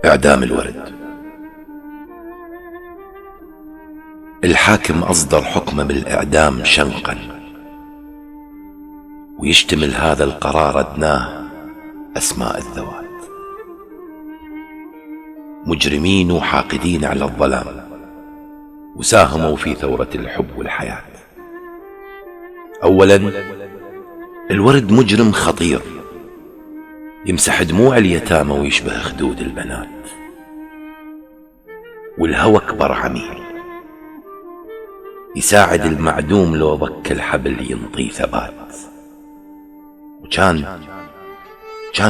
إعدام الورد. الحاكم أصدر حكم بالإعدام شنقا، ويشتمل هذا القرار أدناه أسماء الذوات، مجرمين وحاقدين على الظلام، وساهموا في ثورة الحب والحياة. أولا، الورد مجرم خطير، يمسح دموع اليتامى ويشبه خدود البنات، والهوى كبر عميل، يساعد المعدوم لو ضك الحبل ينطي ثبات. وكان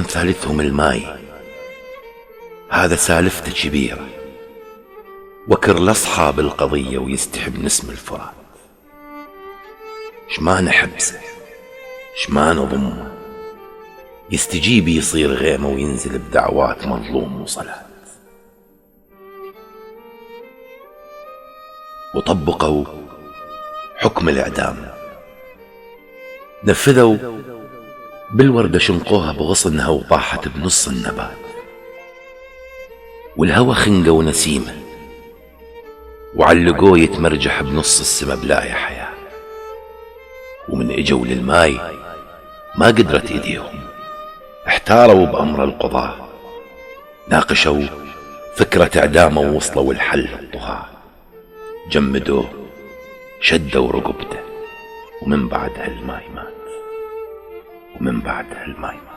ثالثهم الماي، هذا سالفته كبيرة، وكر لأصحاب القضية ويستحب نسم الفرات. شما نحبسه، شما نضمه، يستجيب يصير غيمة وينزل بدعوات مظلوم وصلاة. وطبقوا حكم الإعدام، نفذوا بالوردة، شنقوها بغصنها وطاحت بنص النبات، والهوى خنقه ونسيمه، وعلقوه يتمرجح بنص السما بلا يا حياة. ومن اجوا للماي ما قدرت ايديهم، احتاروا بأمر القضاة، ناقشوا فكرة اعدامه ووصلوا الحل الطغاة. جمدوه، شدوا رقبته، ومن بعد هالماي مات، ومن بعد هالماي مات.